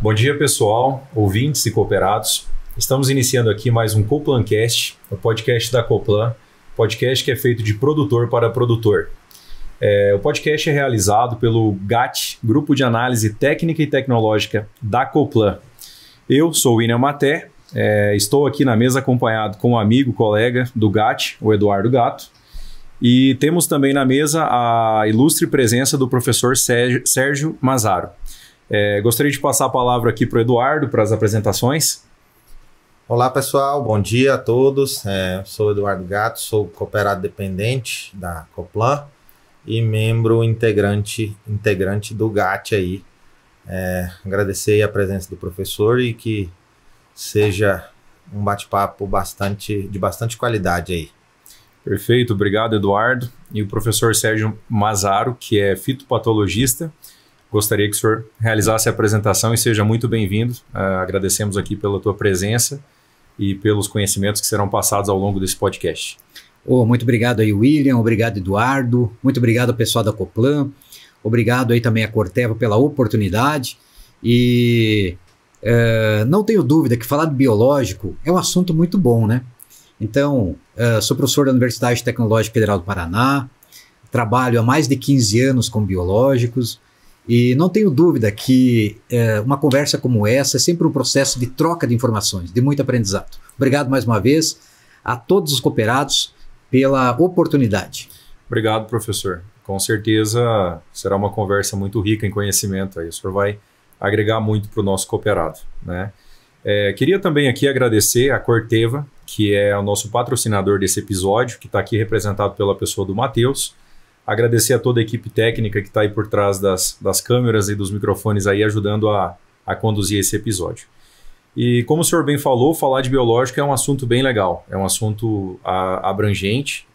Bom dia, pessoal, ouvintes e cooperados. Estamos iniciando aqui mais um Coplancast, o podcast da Coplan, podcast que é feito de produtor para produtor. O podcast é realizado pelo GAT, Grupo de Análise Técnica e Tecnológica da Coplan. Eu sou o William Maté, estou aqui na mesa acompanhado com um amigo, colega do GAT, o Eduardo Gatto. E temos também na mesa a ilustre presença do professor Sérgio Mazaro. Gostaria de passar a palavra aqui para o Eduardo, para as apresentações. Olá, pessoal. Bom dia a todos. Sou o Eduardo Gatto, sou cooperado dependente da Coplan e membro integrante do GAT aí. Agradecer a presença do professor e que seja um bate-papo de bastante qualidade aí. Perfeito, obrigado, Eduardo. E o professor Sérgio Mazaro, que é fitopatologista, gostaria que o senhor realizasse a apresentação e seja muito bem-vindo. Agradecemos aqui pela tua presença e pelos conhecimentos que serão passados ao longo desse podcast. Muito obrigado aí, William, obrigado, Eduardo, muito obrigado ao pessoal da Coplan, obrigado aí também a Corteva pela oportunidade e não tenho dúvida que falar de biológico é um assunto muito bom, né? Então, sou professor da Universidade Tecnológica Federal do Paraná, trabalho há mais de 15 anos com biológicos e não tenho dúvida que uma conversa como essa é sempre um processo de troca de informações, de muito aprendizado. Obrigado mais uma vez a todos os cooperados pela oportunidade. Obrigado, professor. Com certeza será uma conversa muito rica em conhecimento. Aí. O senhor vai agregar muito para o nosso cooperado, né? Queria também aqui agradecer a Corteva, que é o nosso patrocinador desse episódio, que está aqui representado pela pessoa do Matheus. Agradecer a toda a equipe técnica que está aí por trás das câmeras e dos microfones aí, ajudando a conduzir esse episódio. E como o senhor bem falou, falar de biológico é um assunto bem legal, é um assunto abrangente,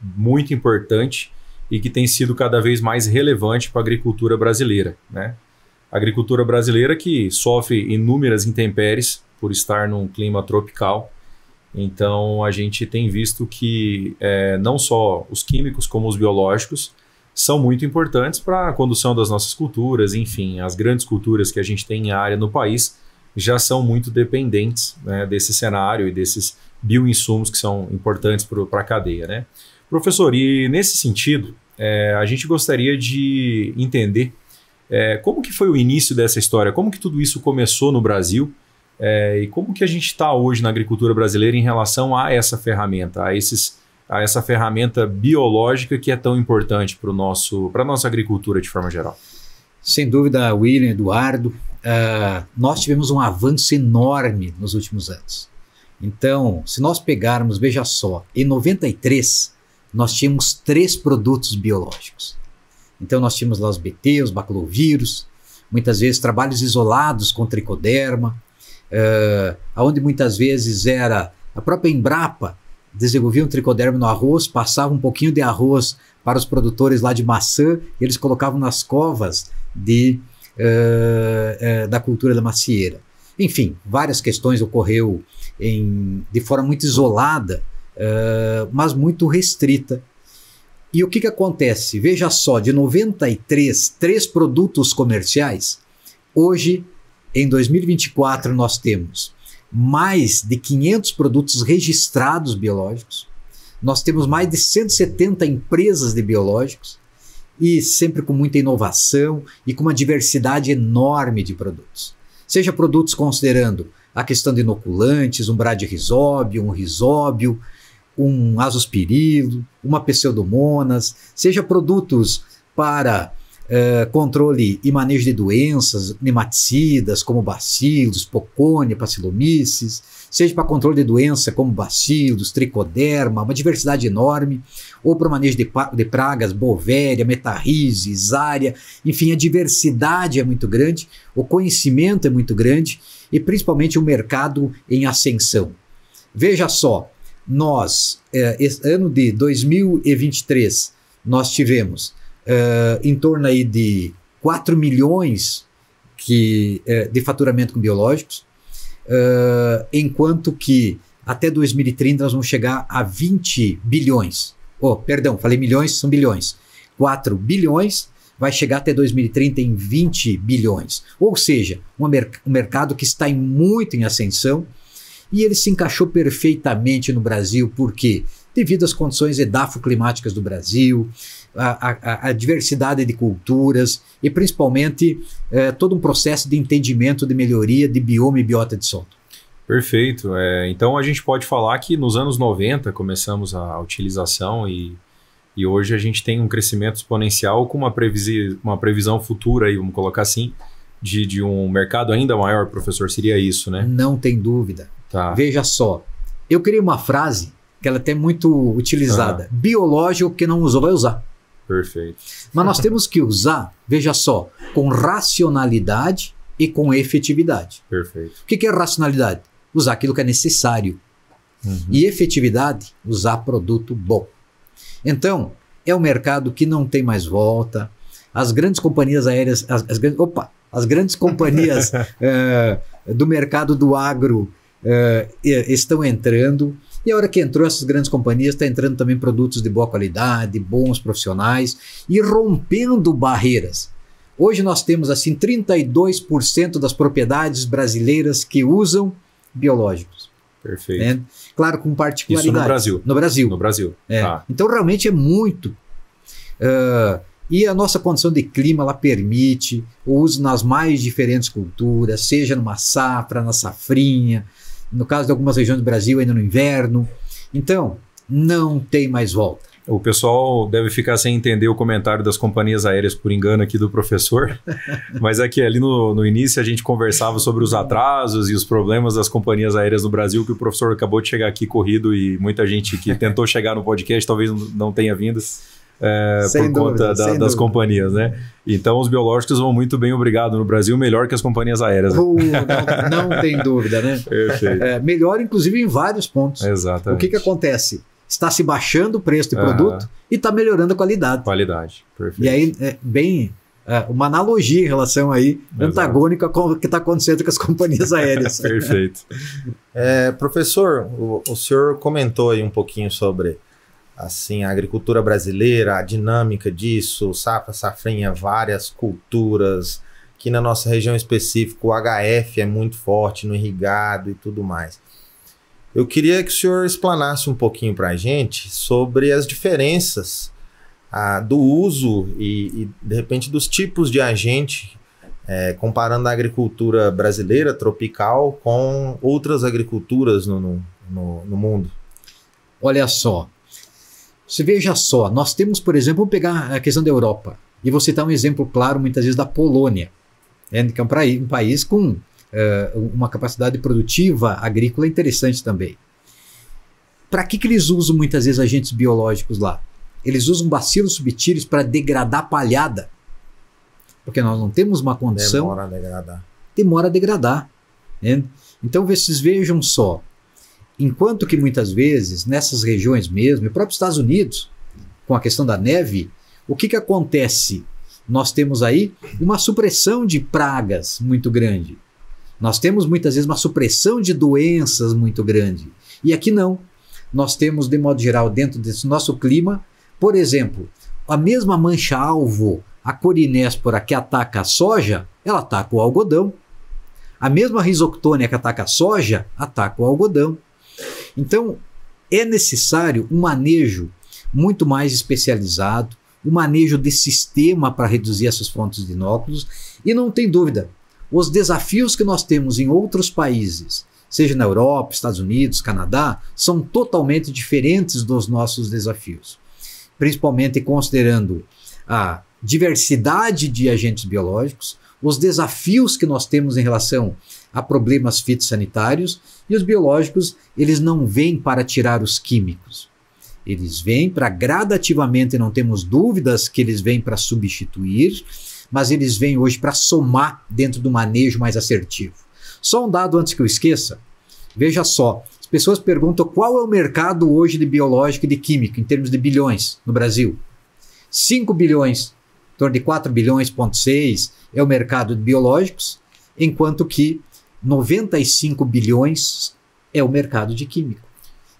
muito importante e que tem sido cada vez mais relevante para a agricultura brasileira, né? A agricultura brasileira que sofre inúmeras intempéries por estar num clima tropical. Então, a gente tem visto que não só os químicos como os biológicos são muito importantes para a condução das nossas culturas. Enfim, as grandes culturas que a gente tem em área no país já são muito dependentes, né, desse cenário e desses bioinsumos que são importantes para a cadeia, né? Professor, e nesse sentido, a gente gostaria de entender como que foi o início dessa história, como que tudo isso começou no Brasil e como que a gente está hoje na agricultura brasileira em relação a essa ferramenta, a essa ferramenta biológica que é tão importante para a nossa agricultura de forma geral. Sem dúvida, William, Eduardo, nós tivemos um avanço enorme nos últimos anos. Então, se nós pegarmos, veja só, em 93, nós tínhamos 3 produtos biológicos. Então nós tínhamos lá os BT, os baculovírus, muitas vezes trabalhos isolados com tricoderma, onde muitas vezes era a própria Embrapa desenvolvia um tricoderma no arroz, passava um pouquinho de arroz para os produtores lá de maçã e eles colocavam nas covas da cultura da macieira. Enfim, várias questões ocorreu de forma muito isolada, mas muito restrita. E o que acontece? Veja só, de 93, 3 produtos comerciais, hoje, em 2024, nós temos mais de 500 produtos registrados biológicos, nós temos mais de 170 empresas de biológicos, e sempre com muita inovação e com uma diversidade enorme de produtos. Seja produtos considerando a questão de inoculantes, um bradyrhizóbio, um rizóbio, um azospirilo, uma pseudomonas, seja produtos para controle e manejo de doenças nematicidas como bacilos, pocônia, pacilomices, seja para controle de doença como bacilos, tricoderma, uma diversidade enorme, ou para o manejo de pragas, bovéria, metarrise, zária, enfim, a diversidade é muito grande, o conhecimento é muito grande e principalmente o mercado em ascensão. Veja só, nós, esse ano de 2023, nós tivemos em torno aí de 4 milhões de faturamento com biológicos, enquanto que até 2030 nós vamos chegar a 20 bilhões. Perdão, falei milhões, são bilhões. 4 bilhões vai chegar até 2030 em 20 bilhões. Ou seja, um mercado que está muito em ascensão, e ele se encaixou perfeitamente no Brasil, porque devido às condições edafoclimáticas do Brasil, a diversidade de culturas e principalmente todo um processo de entendimento de melhoria de bioma e biota de solo. Perfeito. Então a gente pode falar que nos anos 90 começamos a utilização e hoje a gente tem um crescimento exponencial com uma previsão futura, aí, vamos colocar assim, de um mercado ainda maior, professor, seria isso, né? Não tem dúvida. Tá. Veja só, eu criei uma frase que ela é até muito utilizada. Biológico que não usou, vai usar. Perfeito. Mas nós temos que usar, veja só, com racionalidade e com efetividade. Perfeito. O que é racionalidade? Usar aquilo que é necessário. E efetividade, usar produto bom. Então, é um mercado que não tem mais volta. As grandes companhias aéreas, as grandes companhias do mercado do agro estão entrando. E a hora que entrou essas grandes companhias, está entrando também produtos de boa qualidade, bons profissionais e rompendo barreiras. Hoje nós temos assim 32% das propriedades brasileiras que usam biológicos. Perfeito. Né? Claro, com particularidades. Isso no Brasil? No Brasil. No Brasil. Tá. Então realmente é muito. E a nossa condição de clima ela permite o uso nas mais diferentes culturas, seja numa safra, na safrinha, no caso de algumas regiões do Brasil ainda no inverno. Então, não tem mais volta. O pessoal deve ficar sem entender o comentário das companhias aéreas por engano aqui do professor, mas aqui ali no início a gente conversava sobre os atrasos e os problemas das companhias aéreas no Brasil, que o professor acabou de chegar aqui corrido e muita gente que tentou chegar no podcast talvez não tenha vindo. Por conta das companhias, né? Então os biológicos vão muito bem, obrigado, no Brasil, melhor que as companhias aéreas. Não tem dúvida, né? Perfeito. Melhor, inclusive, em vários pontos. Exatamente. O que acontece? Está se baixando o preço do produto e está melhorando a qualidade. Qualidade, perfeito. E aí, uma analogia em relação aí, antagônica com o que está acontecendo com as companhias aéreas. Perfeito. Professor, o senhor comentou aí um pouquinho sobre assim, a agricultura brasileira, a dinâmica disso, safra, safrinha, várias culturas, que na nossa região específica o HF é muito forte no irrigado e tudo mais. Eu queria que o senhor explanasse um pouquinho para a gente sobre as diferenças do uso e, de repente, dos tipos de agente, comparando a agricultura brasileira, tropical, com outras agriculturas no mundo. Olha só. Você veja só, nós temos, por exemplo, vamos pegar a questão da Europa, e vou citar um exemplo claro, muitas vezes, da Polônia, que é um país com uma capacidade produtiva agrícola interessante também. Para que eles usam, muitas vezes, agentes biológicos lá? Eles usam bacilos subtilis para degradar a palhada, porque nós não temos uma condição... Demora a degradar. Demora a degradar. Né? Então, vocês vejam só, enquanto que muitas vezes, nessas regiões mesmo, e próprios Estados Unidos, com a questão da neve, o que acontece? Nós temos aí uma supressão de pragas muito grande. Nós temos muitas vezes uma supressão de doenças muito grande. E aqui não. Nós temos, de modo geral, dentro desse nosso clima, por exemplo, a mesma mancha-alvo, a Corinéspora que ataca a soja, ela ataca o algodão. A mesma Rhizoctonia que ataca a soja, ataca o algodão. Então, é necessário um manejo muito mais especializado, um manejo de sistema para reduzir essas fontes de inóculos. E não tem dúvida, os desafios que nós temos em outros países, seja na Europa, Estados Unidos, Canadá, são totalmente diferentes dos nossos desafios. Principalmente considerando a diversidade de agentes biológicos, os desafios que nós temos em relação a problemas fitossanitários, e os biológicos, eles não vêm para tirar os químicos. Eles vêm para gradativamente, não temos dúvidas que eles vêm para substituir, mas eles vêm hoje para somar dentro do manejo mais assertivo. Só um dado antes que eu esqueça, veja só, as pessoas perguntam qual é o mercado hoje de biológico e de químico, em termos de bilhões no Brasil. 5 bilhões, em torno de 4 bilhões, 6 é o mercado de biológicos, enquanto que 95 bilhões é o mercado de químico.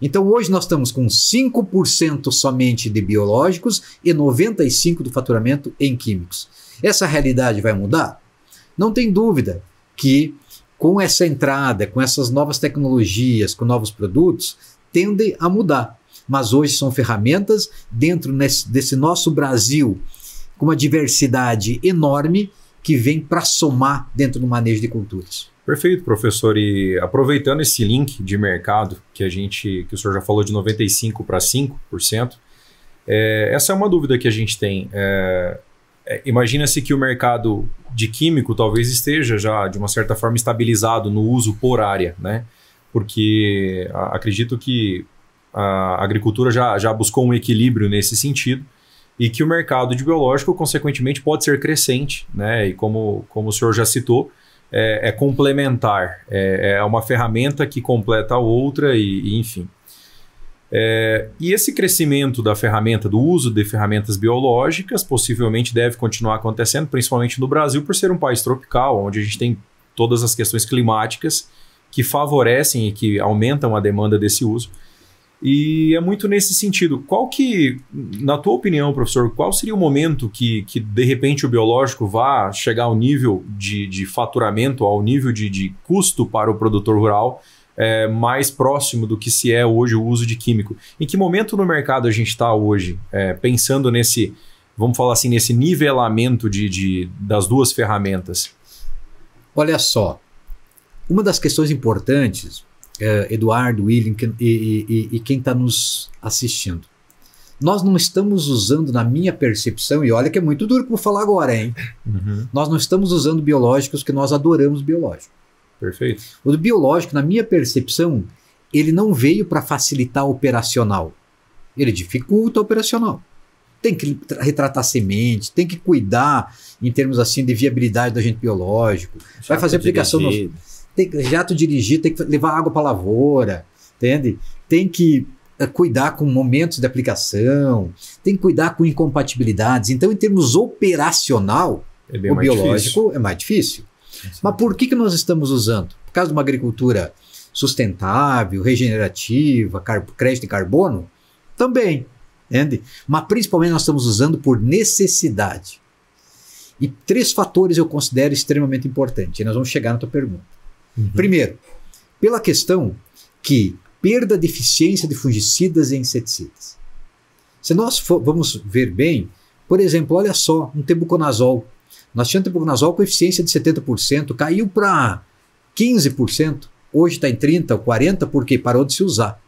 Então hoje nós estamos com 5% somente de biológicos e 95% do faturamento em químicos. Essa realidade vai mudar? Não tem dúvida que com essa entrada, com essas novas tecnologias, com novos produtos, tende a mudar. Mas hoje são ferramentas dentro desse nosso Brasil com uma diversidade enorme que vem para somar dentro do manejo de culturas. Perfeito, professor. E aproveitando esse link de mercado que o senhor já falou de 95% para 5%, essa é uma dúvida que a gente tem. Imagina-se que o mercado de químico talvez esteja já, de uma certa forma, estabilizado no uso por área, né? Porque acredito que a agricultura já buscou um equilíbrio nesse sentido e que o mercado de biológico, consequentemente, pode ser crescente, né? E como o senhor já citou, é complementar, é uma ferramenta que completa a outra e enfim. E esse crescimento da ferramenta, do uso de ferramentas biológicas, possivelmente deve continuar acontecendo, principalmente no Brasil, por ser um país tropical, onde a gente tem todas as questões climáticas que favorecem e que aumentam a demanda desse uso. E é muito nesse sentido. Na tua opinião, professor, qual seria o momento que de repente o biológico vá chegar ao nível de faturamento, ao nível de custo para o produtor rural, mais próximo do que se é hoje o uso de químico? Em que momento no mercado a gente está hoje, pensando nesse, vamos falar assim, nesse nivelamento das duas ferramentas? Olha só, uma das questões importantes, Eduardo, William e quem está nos assistindo, nós não estamos usando, na minha percepção, e olha que é muito duro que eu vou falar agora, hein? Uhum. Nós não estamos usando biológicos que nós adoramos biológico. Perfeito. O biológico, na minha percepção, ele não veio para facilitar o operacional. Ele dificulta o operacional. Tem que retratar semente, tem que cuidar em termos assim de viabilidade do agente biológico. Vai fazer aplicação no jato dirigido, tem que levar água para a lavoura, entende? Tem que cuidar com momentos de aplicação, tem que cuidar com incompatibilidades. Então, em termos operacional, o biológico é mais difícil. Mas por que nós estamos usando? Por causa de uma agricultura sustentável, regenerativa, crédito de carbono? Também, entende? Mas principalmente nós estamos usando por necessidade. E 3 fatores eu considero extremamente importantes. E nós vamos chegar na tua pergunta. Uhum. Primeiro, pela questão que perda de eficiência de fungicidas e inseticidas. Se nós vamos ver bem, por exemplo, olha só, um tebuconazol. Nós tínhamos tebuconazol com eficiência de 70%, caiu para 15%, hoje está em 30% ou 40%, porque parou de se usar.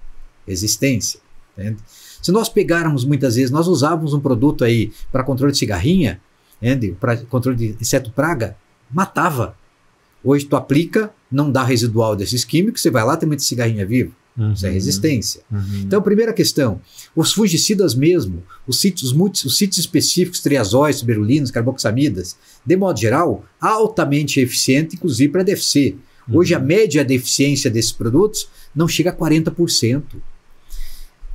Resistência. Entende? Se nós pegarmos muitas vezes, nós usávamos um produto aí para controle de cigarrinha, para controle de inseto praga, matava. Hoje tu aplica, não dá residual desses químicos, você vai lá, tem muita cigarrinha viva. Uhum. Isso é resistência. Uhum. Então, primeira questão, os fungicidas mesmo, os sítios específicos, triazóis, tuberulinos, carboxamidas, de modo geral, altamente eficiente, inclusive para DFC. Uhum. Hoje a média de eficiência desses produtos não chega a 40%.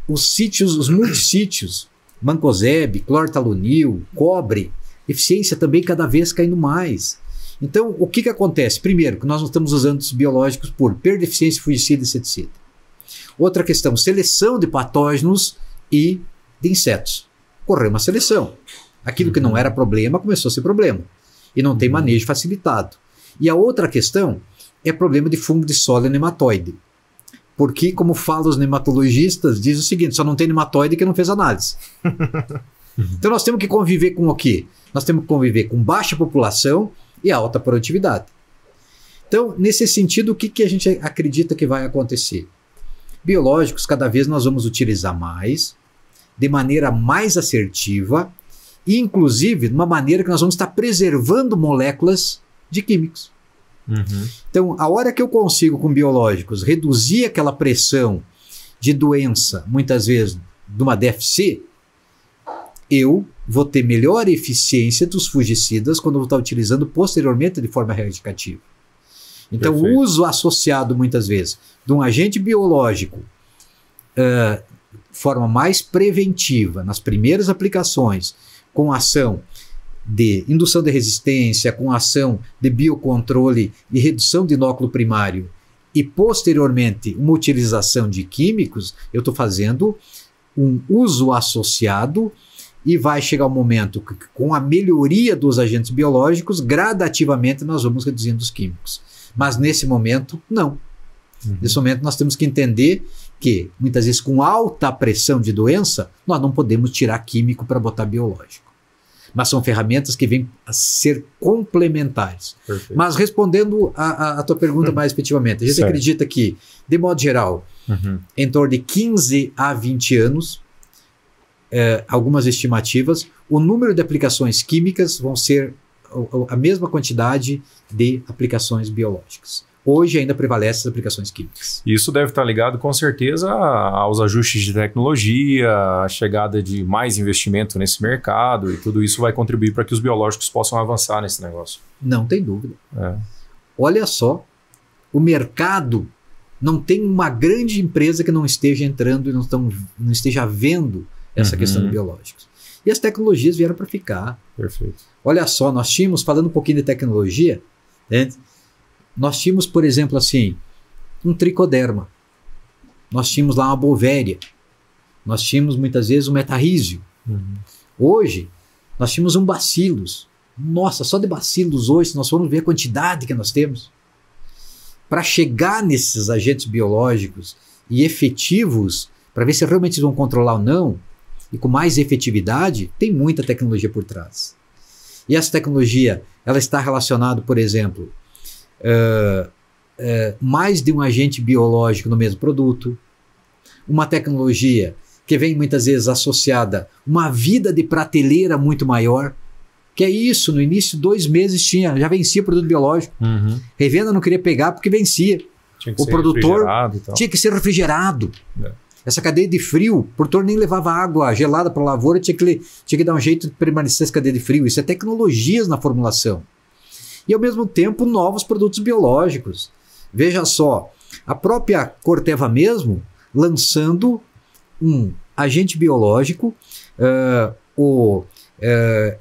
Os multissítios, mancozeb, clortalonil, cobre, eficiência também cada vez caindo mais. Então, o que acontece? Primeiro, que nós não estamos usando os biológicos por perda de eficiência, fungicida e inseticida. Outra questão, seleção de patógenos e de insetos. Ocorreu uma seleção. Aquilo que não era problema começou a ser problema. E não tem manejo facilitado. E a outra questão é problema de fungo de solo e nematóide. Porque, como falam os nematologistas, diz o seguinte, só não tem nematóide que não fez análise. Então nós temos que conviver com o quê? Nós temos que conviver com baixa população e alta produtividade. Então, nesse sentido, o que a gente acredita que vai acontecer? Biológicos, cada vez nós vamos utilizar mais, de maneira mais assertiva, e inclusive de uma maneira que nós vamos estar preservando moléculas de químicos. Uhum. Então, a hora que eu consigo com biológicos reduzir aquela pressão de doença, muitas vezes de uma DFC, eu vou ter melhor eficiência dos fungicidas quando eu vou estar utilizando posteriormente de forma erradicativa. Então, o uso associado muitas vezes de um agente biológico de forma mais preventiva, nas primeiras aplicações, com ação de indução de resistência, com ação de biocontrole e redução de inóculo primário e posteriormente uma utilização de químicos, eu estou fazendo um uso associado e vai chegar um momento que, com a melhoria dos agentes biológicos, gradativamente nós vamos reduzindo os químicos. Mas nesse momento, não. Nesse momento nós temos que entender que, muitas vezes, com alta pressão de doença, nós não podemos tirar químico para botar biológico. Mas são ferramentas que vêm a ser complementares. Perfeito. Mas respondendo a tua pergunta mais efetivamente, a gente Certo. acredita que, de modo geral, em torno de 15 a 20 anos, algumas estimativas, o número de aplicações químicas vão ser a mesma quantidade de aplicações biológicas. Hoje ainda prevalece as aplicações químicas. Isso deve estar ligado com certeza aos ajustes de tecnologia, a chegada de mais investimento nesse mercado, e tudo isso vai contribuir para que os biológicos possam avançar nesse negócio. Não tem dúvida. É. Olha só, o mercado não tem uma grande empresa que não esteja entrando e não esteja vendo essa questão de biológicos. E as tecnologias vieram para ficar. Perfeito. Olha só, nós tínhamos, falando um pouquinho de tecnologia, né, nós tínhamos, por exemplo, assim, um tricoderma. Nós tínhamos lá uma bovéria. Nós tínhamos, muitas vezes, um metarrísio. Hoje, nós tínhamos um bacilos. Nossa, só de bacilos hoje, se nós formos ver a quantidade que nós temos. Para chegar nesses agentes biológicos e efetivos, para ver se realmente eles vão controlar ou não, e com mais efetividade, tem muita tecnologia por trás. E essa tecnologia, ela está relacionada, por exemplo, mais de um agente biológico no mesmo produto, uma tecnologia que vem muitas vezes associada a uma vida de prateleira muito maior, que é isso, no início 2 meses já vencia o produto biológico. Revenda não queria pegar porque vencia. Tinha que O ser produtor refrigerado e tal. tinha que ser refrigerado. É. Essa cadeia de frio, o produtor nem levava água gelada para a lavoura, tinha que dar um jeito de permanecer essa cadeia de frio. Isso é tecnologias na formulação. E, ao mesmo tempo, novos produtos biológicos. Veja só, a própria Corteva mesmo, lançando um agente biológico, o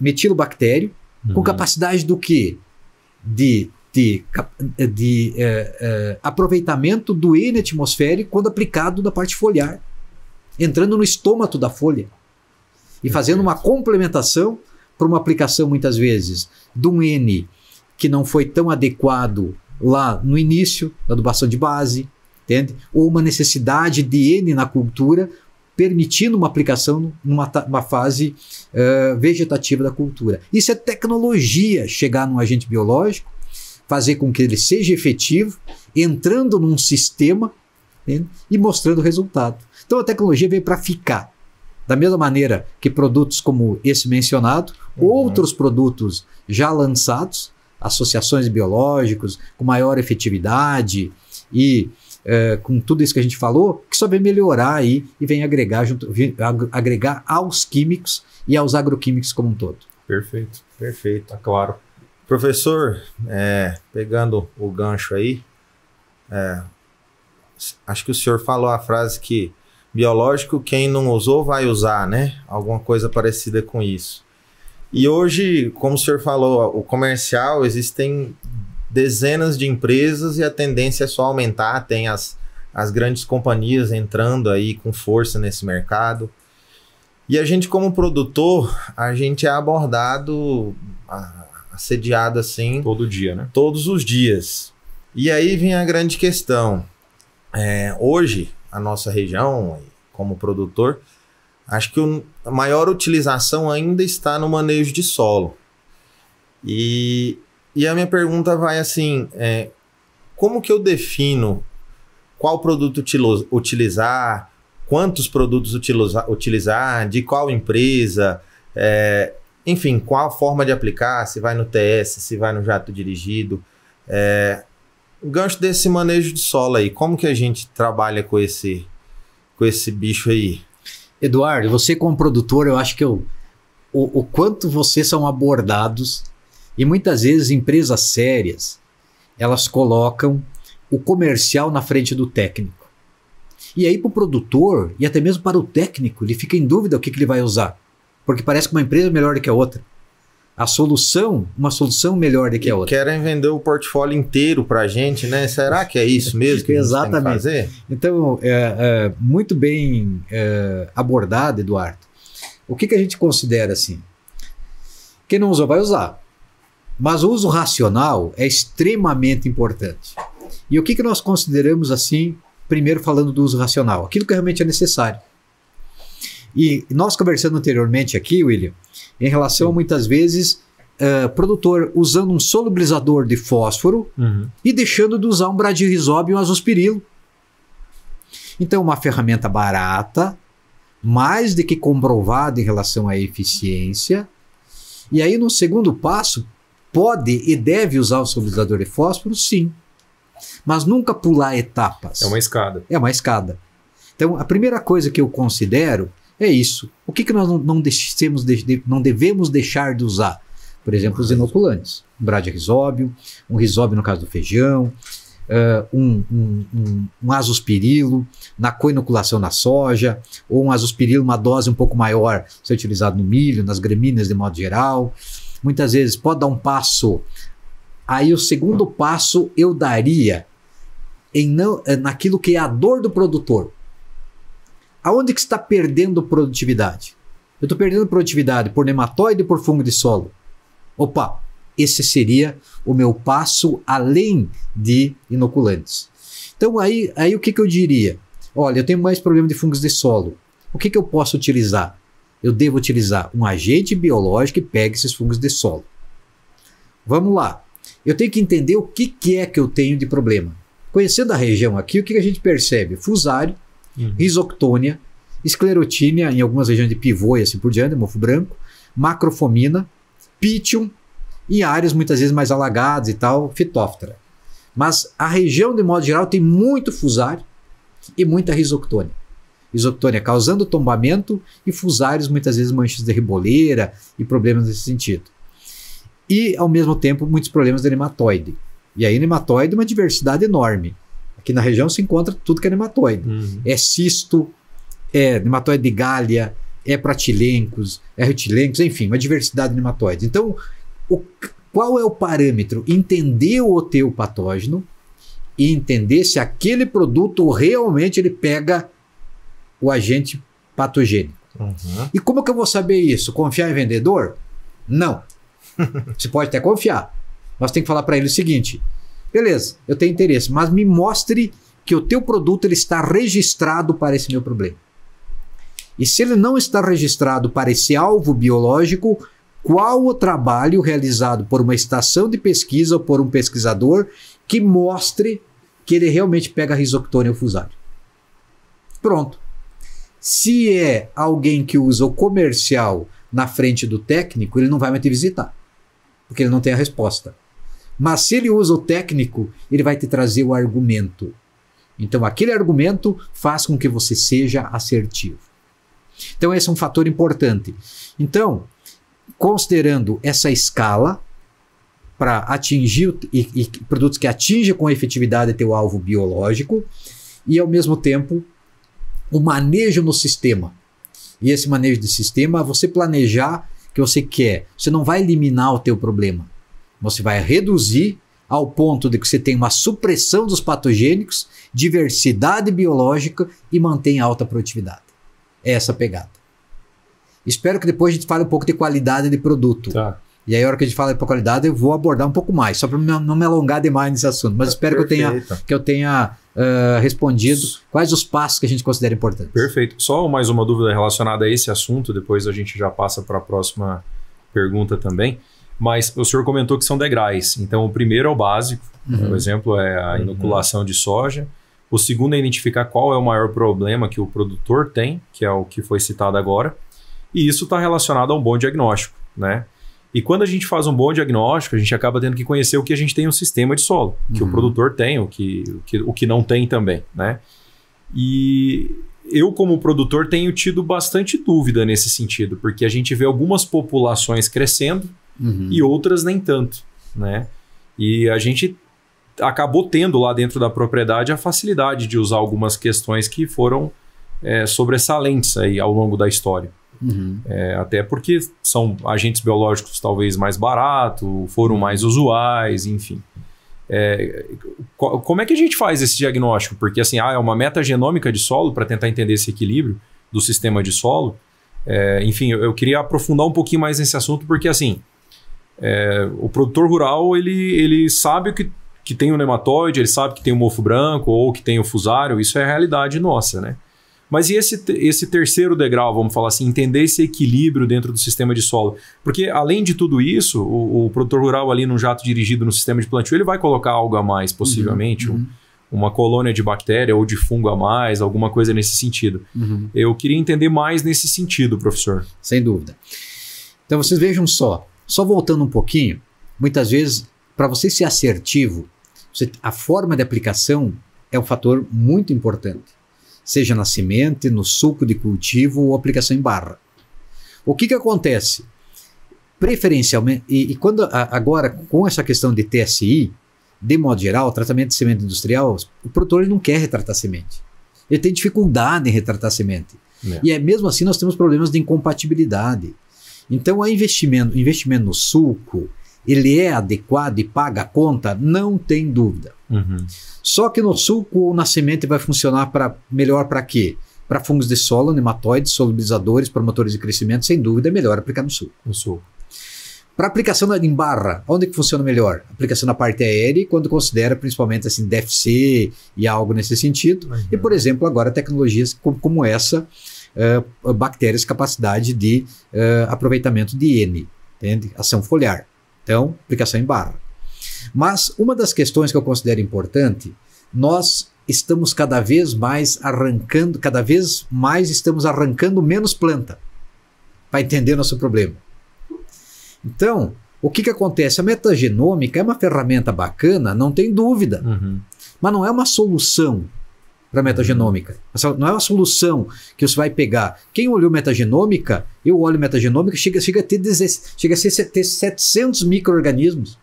metilobactério, com capacidade do quê? De aproveitamento do N atmosférico quando aplicado na parte foliar, entrando no estômago da folha e fazendo uma complementação para uma aplicação, muitas vezes, de um N que não foi tão adequado lá no início da adubação de base, entende? Ou uma necessidade de N na cultura, permitindo uma aplicação numa fase vegetativa da cultura. Isso é tecnologia, chegar num agente biológico, fazer com que ele seja efetivo, entrando num sistema, entende? E mostrando o resultado. Então a tecnologia veio para ficar. Da mesma maneira que produtos como esse mencionado, outros produtos já lançados, associações de biológicos com maior efetividade e com tudo isso que a gente falou, que só vem melhorar aí e vem agregar aos químicos e aos agroquímicos como um todo. Perfeito. Perfeito. Tá claro. Professor, pegando o gancho aí, acho que o senhor falou a frase que biológico, quem não usou vai usar, né? Alguma coisa parecida com isso. E hoje, como o senhor falou, o comercial, existem dezenas de empresas e a tendência é só aumentar, tem as grandes companhias entrando aí com força nesse mercado. E a gente, como produtor, a gente é abordado, assediado assim... Todo dia, né? Todos os dias. E aí vem a grande questão. Hoje, a nossa região, como produtor, acho que a maior utilização ainda está no manejo de solo. E a minha pergunta vai assim, como que eu defino qual produto utilizar, quantos produtos utilizar, de qual empresa, enfim, qual a forma de aplicar, se vai no TS, se vai no jato dirigido. O gancho desse manejo de solo aí, como que a gente trabalha com esse bicho aí? Eduardo, você como produtor, eu acho que o quanto vocês são abordados, e muitas vezes empresas sérias, elas colocam o comercial na frente do técnico. E aí para o produtor, e até mesmo para o técnico, ele fica em dúvida o que ele vai usar, porque parece que uma empresa é melhor do que a outra. uma solução melhor do que a outra. Querem vender o portfólio inteiro para a gente, né? Será que é isso mesmo que a gente tem que fazer? Então, muito bem abordado, Eduardo. O que a gente considera assim? Quem não usou vai usar. Mas o uso racional é extremamente importante. E o que nós consideramos assim, primeiro falando do uso racional? Aquilo que realmente é necessário. E nós conversando anteriormente aqui, William, em relação a muitas vezes produtor usando um solubilizador de fósforo e deixando de usar um bradirizóbio e um azospirilo. Então, uma ferramenta barata, mais do que comprovada em relação à eficiência. E aí, no segundo passo, pode e deve usar o solubilizador de fósforo, sim. Mas nunca pular etapas. É uma escada. É uma escada. Então, a primeira coisa que eu considero é isso. O que nós não devemos deixar de usar? Por exemplo, os inoculantes. Um bradirizóbio, um risóbio no caso do feijão, um azospirilo na coinoculação na soja, ou um azospirilo, uma dose um pouco maior, ser utilizado no milho, nas gramíneas de modo geral. Muitas vezes pode dar um passo. Aí o segundo passo eu daria naquilo que é a dor do produtor. Aonde que está perdendo produtividade? Eu estou perdendo produtividade por nematóide ou por fungo de solo? Opa, esse seria o meu passo além de inoculantes. Então aí o que eu diria? Olha, eu tenho mais problema de fungos de solo. O que eu posso utilizar? Eu devo utilizar um agente biológico que pegue esses fungos de solo. Vamos lá. Eu tenho que entender o que é que eu tenho de problema. Conhecendo a região aqui, o que a gente percebe? Fusário, risoctônia, esclerotínia, em algumas regiões de pivô e assim por diante, mofo branco, macrofomina, pitium, em áreas muitas vezes mais alagadas e tal, fitóftora. Mas a região, de modo geral, tem muito fusário e muita risoctônia. Risoctônia causando tombamento e fusários, muitas vezes manchas de riboleira e problemas nesse sentido. E, ao mesmo tempo, muitos problemas de nematóide. E aí, nematóide é uma diversidade enorme. Aqui na região se encontra tudo que é nematóide. É cisto, é nematóide de galha, é pratilencos, é retilencos, enfim, uma diversidade de nematóides. Então, qual é o parâmetro? Entender o teu patógeno e entender se aquele produto realmente ele pega o agente patogênico. E como que eu vou saber isso? Confiar em vendedor? Não. Você pode até confiar. Nós temos que falar para ele o seguinte: beleza, eu tenho interesse, mas me mostre que o teu produto ele está registrado para esse meu problema. E se ele não está registrado para esse alvo biológico, qual o trabalho realizado por uma estação de pesquisa ou por um pesquisador que mostre que ele realmente pega a risoctônia ou fusário? Pronto. Se é alguém que usa o comercial na frente do técnico, ele não vai mais te visitar, porque ele não tem a resposta. Mas se ele usa o técnico, ele vai te trazer o argumento. Então aquele argumento faz com que você seja assertivo. Então esse é um fator importante. Então, considerando essa escala para atingir e produtos que atingem com efetividade teu alvo biológico e ao mesmo tempo o manejo no sistema. E esse manejo de sistema, você planejar o que você quer. Você não vai eliminar o teu problema. Você vai reduzir ao ponto de que você tem uma supressão dos patogênicos, diversidade biológica e mantém alta produtividade. É essa a pegada. Espero que depois a gente fale um pouco de qualidade de produto. Tá. E aí, a hora que a gente fala de qualidade, eu vou abordar um pouco mais, só para não me alongar demais nesse assunto. Mas espero que eu tenha respondido quais os passos que a gente considera importantes. Perfeito. Só mais uma dúvida relacionada a esse assunto, depois a gente já passa para a próxima pergunta também. Mas o senhor comentou que são degraus. Então, o primeiro é o básico. Por exemplo, é a inoculação de soja. O segundo é identificar qual é o maior problema que o produtor tem, que é o que foi citado agora. E isso está relacionado a um bom diagnóstico, né? E quando a gente faz um bom diagnóstico, a gente acaba tendo que conhecer o que a gente tem no sistema de solo, que o produtor tem, o que não tem também, né? E eu, como produtor, tenho tido bastante dúvida nesse sentido, porque a gente vê algumas populações crescendo e outras nem tanto, né? E a gente acabou tendo lá dentro da propriedade a facilidade de usar algumas questões que foram sobressalentes aí ao longo da história. Até porque são agentes biológicos talvez mais baratos, foram mais usuais, enfim. Como é que a gente faz esse diagnóstico? Porque assim, é uma metagenômica de solo para tentar entender esse equilíbrio do sistema de solo. Enfim, eu queria aprofundar um pouquinho mais nesse assunto, porque assim, o produtor rural ele sabe que tem o nematóide, ele sabe que tem o mofo branco ou que tem o fusário, isso é a realidade nossa, né? Mas e esse terceiro degrau, vamos falar assim, entender esse equilíbrio dentro do sistema de solo? Porque além de tudo isso, o produtor rural ali num jato dirigido no sistema de plantio, ele vai colocar algo a mais, possivelmente, uma colônia de bactéria ou de fungo a mais, alguma coisa nesse sentido. Eu queria entender mais nesse sentido, professor. Sem dúvida. Então vocês vejam só voltando um pouquinho, muitas vezes, para você ser assertivo, a forma de aplicação é um fator muito importante. Seja na semente, no suco de cultivo ou aplicação em barra. O que acontece? Preferencialmente, e quando agora com essa questão de TSI, de modo geral, tratamento de semente industrial, o produtor ele não quer retratar semente. Ele tem dificuldade em retratar semente. E mesmo assim nós temos problemas de incompatibilidade. Então o investimento no suco, ele é adequado e paga a conta? Não tem dúvida. Só que no suco ou na semente vai funcionar melhor para quê? Para fungos de solo, nematóides, solubilizadores, promotores de crescimento, sem dúvida é melhor aplicar no suco. Para aplicação em barra, onde que funciona melhor? Aplicação na parte aérea, quando considera principalmente assim, DFC e algo nesse sentido. E, por exemplo, agora tecnologias como essa, bactérias, capacidade de aproveitamento de N, entende? Ação foliar. Então, aplicação em barra. Mas uma das questões que eu considero importante, nós estamos cada vez mais arrancando menos planta para entender nosso problema. Então, o que acontece? A metagenômica é uma ferramenta bacana, não tem dúvida, mas não é uma solução para a metagenômica. Não é uma solução que você vai pegar. Quem olhou metagenômica, eu olho metagenômica, chega a ter 700 micro-organismos.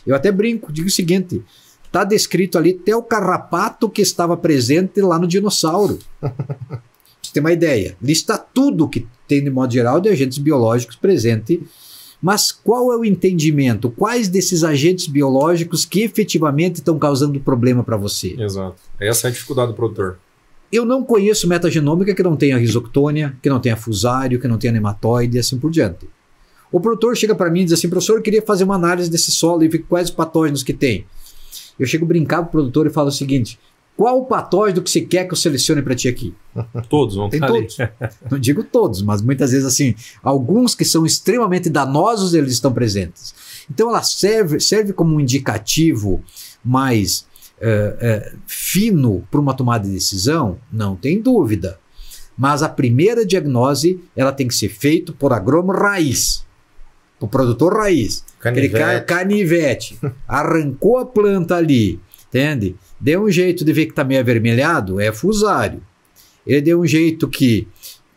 Eu até brinco, digo o seguinte, está descrito ali até o carrapato que estava presente lá no dinossauro. Você tem uma ideia. Lista tudo que tem, de modo geral, de agentes biológicos presentes. Mas qual é o entendimento? Quais desses agentes biológicos que efetivamente estão causando problema para você? Exato. Essa é a dificuldade do produtor. Eu não conheço metagenômica que não tenha risoctônia, que não tenha fusário, que não tenha nematóide e assim por diante. O produtor chega para mim e diz assim, professor, eu queria fazer uma análise desse solo e ver quais os patógenos que tem. Eu chego a brincar para o produtor e falo o seguinte, qual o patógeno que você quer que eu selecione para ti aqui? Todos vão ter todos. Não digo todos, mas muitas vezes assim, alguns que são extremamente danosos, eles estão presentes. Então ela serve como um indicativo mais fino para uma tomada de decisão? Não tem dúvida. Mas a primeira diagnose, ela tem que ser feita por agrônomo raiz. O produtor raiz, canivete, arrancou a planta ali, entende? Deu um jeito de ver que está meio avermelhado, é fusário. Ele deu um jeito que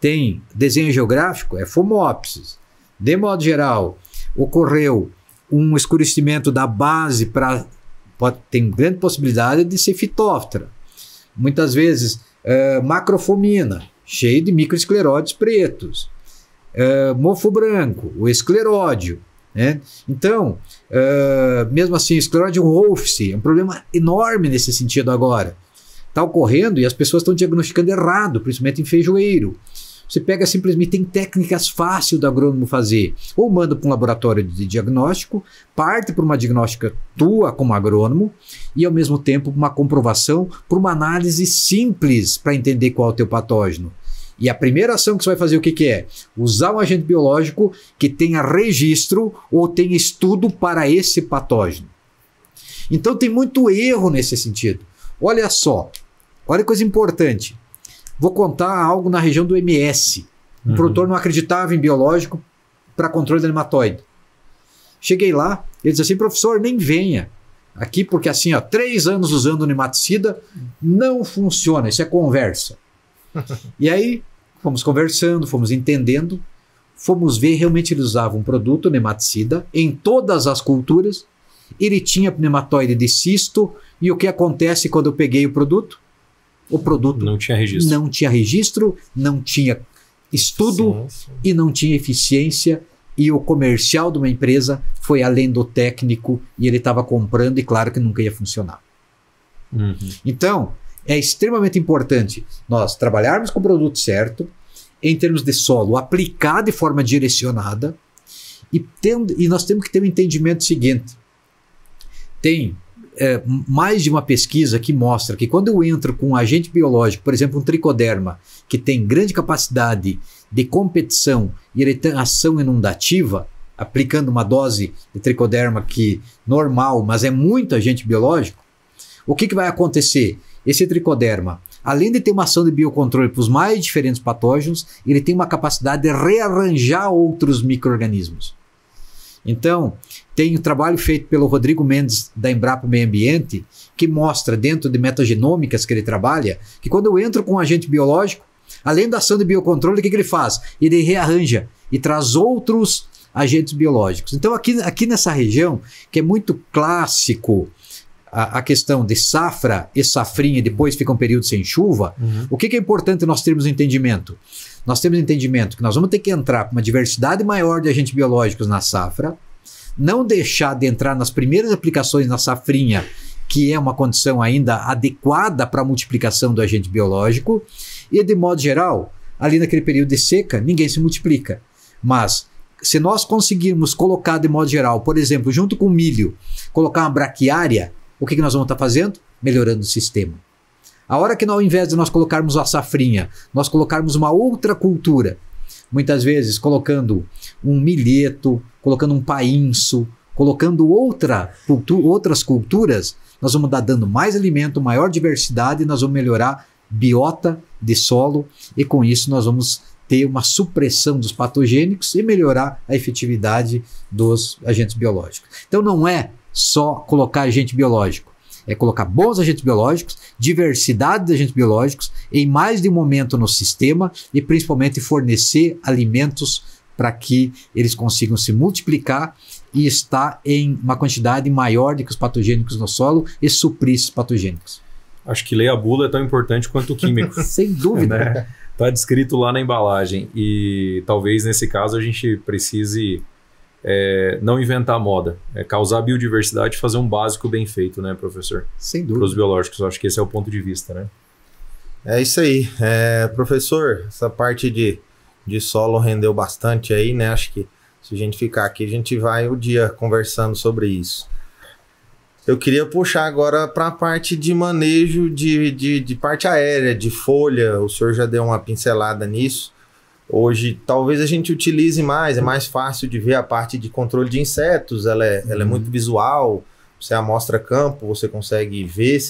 tem desenho geográfico, é Phomopsis. De modo geral, ocorreu um escurecimento da base tem grande possibilidade de ser Phytophthora. Muitas vezes, macrofomina, cheio de microescleróides pretos. Mofo branco, o escleródio. Né? Então, mesmo assim, escleródio Wolfs é um problema enorme nesse sentido agora. Está ocorrendo e as pessoas estão diagnosticando errado, principalmente em feijoeiro. Você pega simplesmente, tem técnicas fáceis do agrônomo fazer. Ou manda para um laboratório de diagnóstico, parte para uma diagnóstica tua como agrônomo e ao mesmo tempo uma comprovação por uma análise simples para entender qual é o teu patógeno. E a primeira ação que você vai fazer o que é? Usar um agente biológico que tenha registro ou tenha estudo para esse patógeno. Então tem muito erro nesse sentido. Olha só, olha coisa importante. Vou contar algo na região do MS. O produtor não acreditava em biológico para controle de nematóide. Cheguei lá, ele disse assim, professor, nem venha aqui porque assim, 3 anos usando nematicida não funciona, isso é conversa. E aí, fomos conversando, fomos entendendo, fomos ver, realmente ele usava um produto nematicida em todas as culturas, ele tinha nematóide de cisto, e o que acontece quando eu peguei o produto? O produto não tinha registro. Não tinha registro, não tinha estudo Sim. e não tinha eficiência, e o comercial de uma empresa foi além do técnico e ele estava comprando e claro que nunca ia funcionar. Uhum. Então, é extremamente importante nós trabalharmos com o produto certo, em termos de solo, aplicar de forma direcionada, e nós temos que ter um entendimento seguinte. Tem mais de uma pesquisa que mostra que quando eu entro com um agente biológico, por exemplo, um tricoderma, que tem grande capacidade de competição e ele tem ação inundativa, aplicando uma dose de tricoderma que normal, mas é muito agente biológico, o que vai acontecer? Esse tricoderma, além de ter uma ação de biocontrole para os mais diferentes patógenos, ele tem uma capacidade de rearranjar outros micro-organismos. Então, tem um trabalho feito pelo Rodrigo Mendes, da Embrapa Meio Ambiente, que mostra, dentro de metagenômicas que ele trabalha, que quando eu entro com um agente biológico, além da ação de biocontrole, o que ele faz? Ele rearranja e traz outros agentes biológicos. Então, aqui nessa região, que é muito clássico a questão de safra e safrinha, e depois fica um período sem chuva, o que é importante nós termos entendimento? Nós temos entendimento que nós vamos ter que entrar com uma diversidade maior de agentes biológicos na safra, não deixar de entrar nas primeiras aplicações na safrinha, que é uma condição ainda adequada para a multiplicação do agente biológico, e de modo geral, ali naquele período de seca, ninguém se multiplica. Mas se nós conseguirmos colocar de modo geral, por exemplo, junto com o milho, colocar uma braquiária, o que nós vamos estar fazendo? Melhorando o sistema. A hora que ao invés de nós colocarmos a safrinha, nós colocarmos uma outra cultura, muitas vezes colocando um milheto, colocando um painço, colocando outras culturas, nós vamos estar dando mais alimento, maior diversidade, e nós vamos melhorar biota de solo, e com isso nós vamos ter uma supressão dos patogênicos e melhorar a efetividade dos agentes biológicos. Então não é só colocar agente biológico, é colocar bons agentes biológicos, diversidade de agentes biológicos em mais de um momento no sistema e principalmente fornecer alimentos para que eles consigam se multiplicar e estar em uma quantidade maior do que os patogênicos no solo e suprir esses patogênicos. Acho que ler a bula é tão importante quanto o químico. Sem dúvida. Né? Tá descrito lá na embalagem e talvez nesse caso a gente precise não inventar moda, causar biodiversidade e fazer um básico bem feito, né, professor? Sem dúvida. Para os biológicos, eu acho que esse é o ponto de vista, né? É isso aí. Professor, essa parte de solo rendeu bastante aí, né? Acho que se a gente ficar aqui, a gente vai o dia conversando sobre isso. Eu queria puxar agora para a parte de manejo de parte aérea, de folha. O senhor já deu uma pincelada nisso. Hoje, talvez a gente utilize mais, é mais fácil de ver a parte de controle de insetos, ela é muito visual, você amostra campo, você consegue ver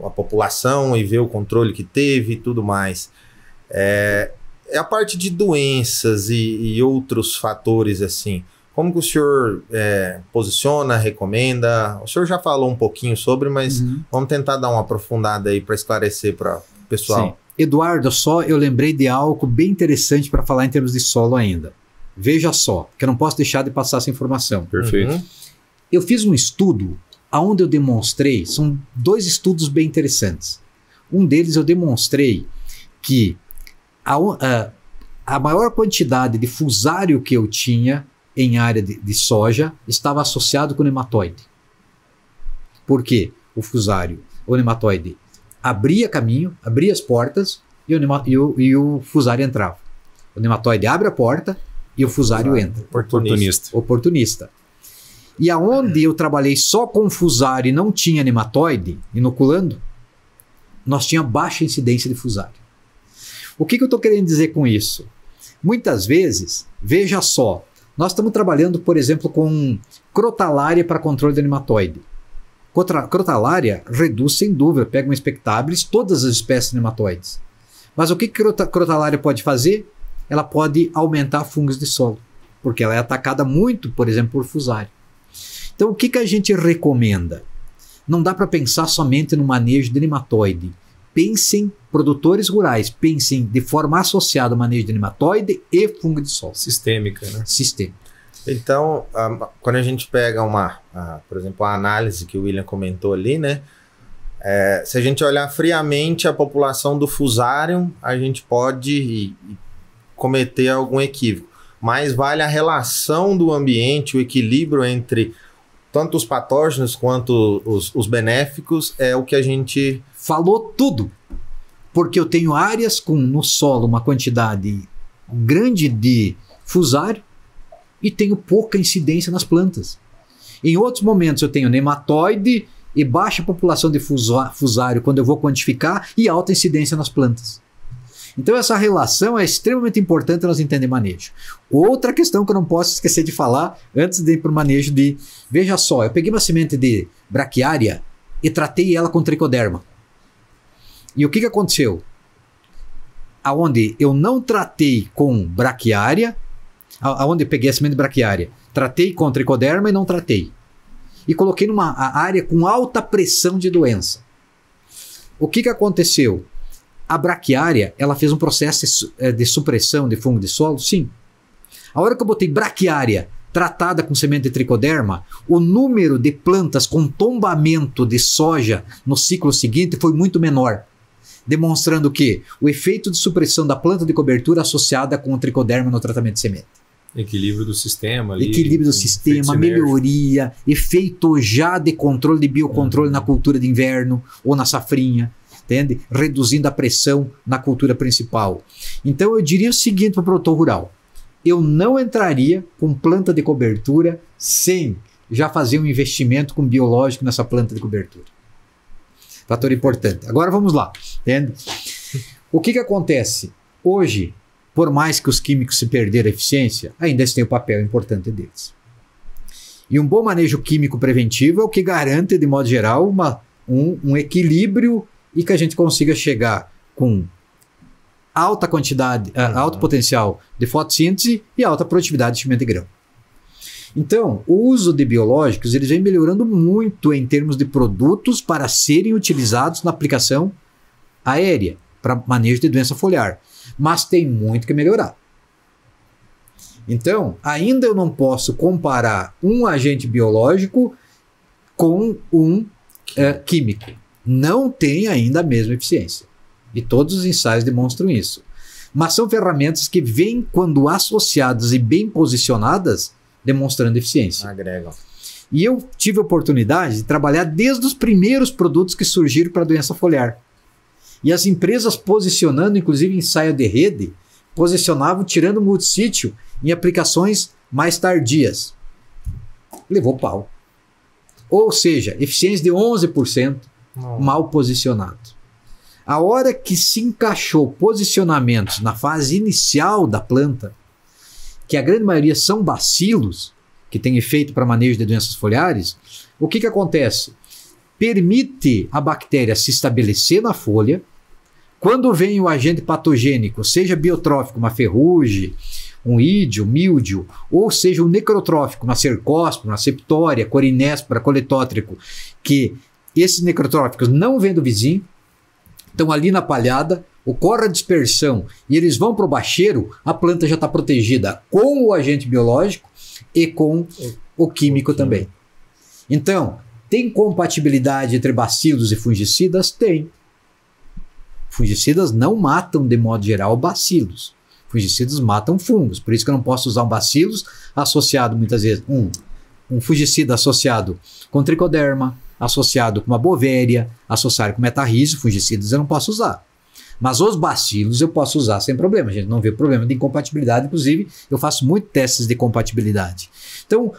a população e ver o controle que teve e tudo mais. É a parte de doenças e outros fatores assim. Como que o senhor posiciona, recomenda? O senhor já falou um pouquinho sobre, mas vamos tentar dar uma aprofundada aí para esclarecer para o pessoal. Sim. Eduardo, eu lembrei de algo bem interessante para falar em termos de solo ainda. Veja só, que eu não posso deixar de passar essa informação. Perfeito. Eu fiz um estudo onde eu demonstrei, são 2 estudos bem interessantes. Um deles eu demonstrei que a maior quantidade de fusário que eu tinha em área de soja estava associado com o nematóide. Por quê? O nematóide abria caminho, abria as portas e o fusário entrava. O nematóide abre a porta e o fusário entra. Oportunista. E aonde eu trabalhei só com fusário e não tinha nematóide inoculando, nós tínhamos baixa incidência de fusário. O que eu estou querendo dizer com isso? Muitas vezes, veja só, nós estamos trabalhando, por exemplo, com crotalária para controle de nematóide. Crotalária reduz sem dúvida, pega uma expectabilis, todas as espécies nematóides. Mas o que crotalária pode fazer? Ela pode aumentar fungos de solo, porque ela é atacada muito, por exemplo, por fusário. Então o que a gente recomenda? Não dá para pensar somente no manejo de nematóide. Pensem, produtores rurais, pensem de forma associada ao manejo de nematóide e fungo de solo. Sistêmica, né? Sistêmica. Então, quando a gente pega por exemplo, a análise que o William comentou ali, né? Se a gente olhar friamente a população do Fusarium, a gente pode cometer algum equívoco. Mas vale a relação do ambiente, o equilíbrio entre tanto os patógenos quanto os benéficos, é o que a gente... Falou tudo. Porque eu tenho áreas no solo uma quantidade grande de fusário e tenho pouca incidência nas plantas. Em outros momentos eu tenho nematóide e baixa população de fusário quando eu vou quantificar e alta incidência nas plantas. Então essa relação é extremamente importante nós entender manejo. Outra questão que eu não posso esquecer de falar antes de ir para o manejo de... Veja só, eu peguei uma semente de braquiária e tratei ela com tricoderma. E o que aconteceu? Aonde eu não tratei com braquiária, aonde eu peguei a semente de braquiária, tratei com tricoderma e não tratei. E coloquei numa área com alta pressão de doença. O que aconteceu? A braquiária, ela fez um processo de supressão de fungo de solo? Sim. A hora que eu botei braquiária tratada com semente de tricoderma, o número de plantas com tombamento de soja no ciclo seguinte foi muito menor. Demonstrando que o efeito de supressão da planta de cobertura associada com o tricoderma no tratamento de semente. Equilíbrio do sistema. Ali, equilíbrio do sistema, melhoria, efeito já de controle de biocontrole na cultura de inverno ou na safrinha. Entende? Reduzindo a pressão na cultura principal. Então eu diria o seguinte para o produtor rural. Eu não entraria com planta de cobertura sem já fazer um investimento com biológico nessa planta de cobertura. Fator importante. Agora vamos lá. Entende? O que acontece? Hoje, por mais que os químicos se perderam a eficiência, ainda eles têm o papel importante deles. E um bom manejo químico preventivo é o que garante, de modo geral, um equilíbrio e que a gente consiga chegar com alta quantidade, alto potencial de fotossíntese e alta produtividade de semente de grão. Então, o uso de biológicos eles vem melhorando muito em termos de produtos para serem utilizados na aplicação aérea, para manejo de doença foliar. Mas tem muito que melhorar. Então, ainda eu não posso comparar um agente biológico com um químico. Não tem ainda a mesma eficiência. E todos os ensaios demonstram isso. Mas são ferramentas que vêm, quando associadas e bem posicionadas, demonstrando eficiência. Agregam. E eu tive a oportunidade de trabalhar desde os primeiros produtos que surgiram para a doença foliar. E as empresas posicionando, inclusive ensaio de rede, posicionavam tirando o multissítio em aplicações mais tardias. Levou pau. Ou seja, eficiência de 11%. Mal posicionado. A hora que se encaixou posicionamentos na fase inicial da planta, que a grande maioria são bacilos, que tem efeito para manejo de doenças foliares, o que acontece? Permite a bactéria se estabelecer na folha. Quando vem o agente patogênico, seja biotrófico, uma ferrugem, um ídio, míldio, ou seja um necrotrófico, uma cercóspora, uma septória, corinéspora, coletótrico, que esses necrotróficos não vêm do vizinho, estão ali na palhada, ocorre a dispersão e eles vão para o bacheiro, a planta já está protegida com o agente biológico e com o químico também. Então, tem compatibilidade entre bacilos e fungicidas? Tem. Fungicidas não matam, de modo geral, bacilos. Fungicidas matam fungos, por isso que eu não posso usar um bacilos associado, muitas vezes, um fungicida associado com tricoderma, associado com uma bovéria, associado com metarrísio, fungicidas eu não posso usar. Mas os bacilos eu posso usar sem problema. A gente não vê problema de incompatibilidade, inclusive eu faço muitos testes de compatibilidade. Então,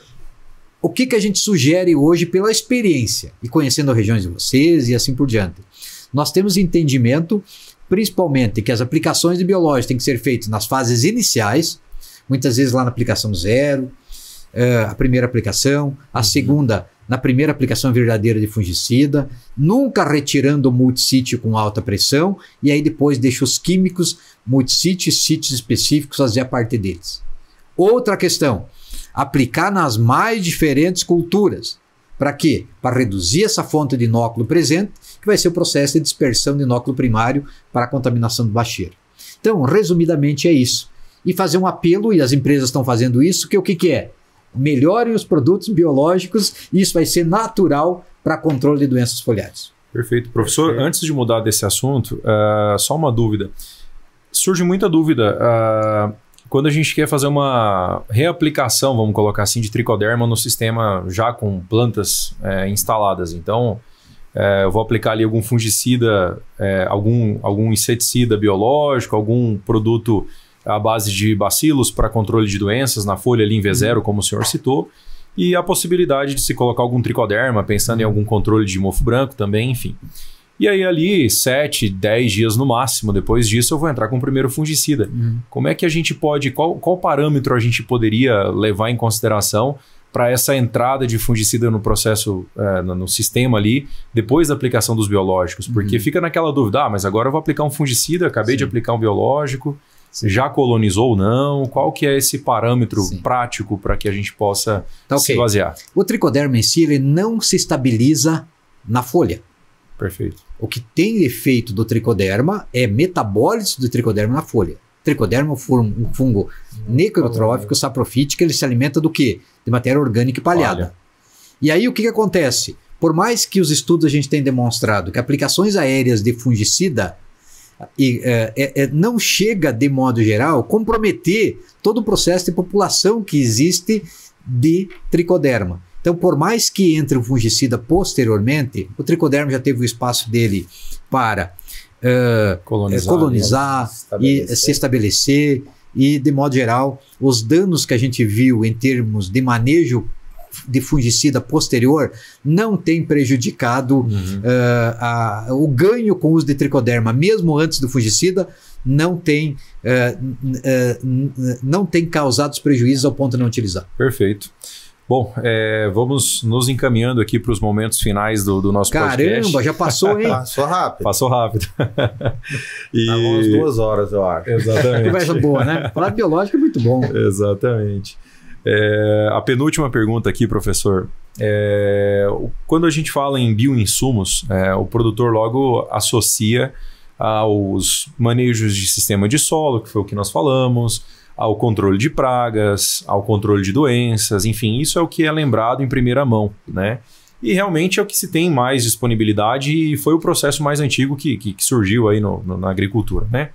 o que a gente sugere hoje pela experiência e conhecendo as regiões de vocês e assim por diante? Nós temos entendimento, principalmente, que as aplicações de biológicos têm que ser feitas nas fases iniciais, muitas vezes lá na aplicação 0, a primeira aplicação, a segunda na primeira aplicação verdadeira de fungicida, nunca retirando o multissítio com alta pressão, e aí depois deixa os químicos, multissítio e sítios específicos fazer a parte deles. Outra questão, aplicar nas mais diferentes culturas. Para quê? Para reduzir essa fonte de inóculo presente, que vai ser o processo de dispersão de inóculo primário para a contaminação do bacheiro. Então, resumidamente é isso. E fazer um apelo, e as empresas estão fazendo isso, que o que é? Melhorem os produtos biológicos e isso vai ser natural para controle de doenças foliares. Perfeito. Professor, antes de mudar desse assunto, só uma dúvida. surge muita dúvida. Quando a gente quer fazer uma reaplicação, vamos colocar assim, de tricoderma no sistema já com plantas instaladas. Então, eu vou aplicar ali algum fungicida, algum inseticida biológico, algum produto à base de bacilos para controle de doenças na folha ali em V0, como o senhor citou. E a possibilidade de se colocar algum tricoderma, pensando em algum controle de mofo branco também, enfim. E aí ali 7, 10 dias no máximo, depois disso eu vou entrar com o primeiro fungicida. Como é que a gente pode, qual parâmetro a gente poderia levar em consideração para essa entrada de fungicida no processo, no sistema ali, depois da aplicação dos biológicos? Porque fica naquela dúvida, mas agora eu vou aplicar um fungicida, acabei de aplicar um biológico, já colonizou ou não? Qual que é esse parâmetro prático para que a gente possa se basear? O tricoderma em si, ele não se estabiliza na folha. Perfeito. O que tem efeito do tricoderma é metabólitos do tricoderma na folha. Tricoderma é um fungo necrotrófico, saprofítico, ele se alimenta do quê? De matéria orgânica e palhada. E aí o que acontece? Por mais que os estudos a gente tenha demonstrado que aplicações aéreas de fungicida não chega, de modo geral, comprometer todo o processo de população que existe de tricoderma. Então, por mais que entre o fungicida posteriormente, o tricoderma já teve o espaço dele para colonizar e se estabelecer, e, de modo geral, os danos que a gente viu em termos de manejo de fungicida posterior não tem prejudicado o ganho com o uso de tricoderma, mesmo antes do fungicida, não tem causado os prejuízos ao ponto de não utilizar. Perfeito. Bom, vamos nos encaminhando aqui para os momentos finais do nosso podcast. Caramba, já passou, hein? Passou rápido. Passou rápido. E... Há umas 2 horas, eu acho. Exatamente. Conversa boa, né? Falar de biológico é muito bom. Exatamente. A penúltima pergunta aqui, professor. Quando a gente fala em bioinsumos, o produtor logo associa aos manejos de sistema de solo, que foi o que nós falamos, ao controle de pragas, ao controle de doenças, enfim, isso é o que é lembrado em primeira mão, né? E realmente é o que se tem mais disponibilidade e foi o processo mais antigo que surgiu aí na agricultura, né?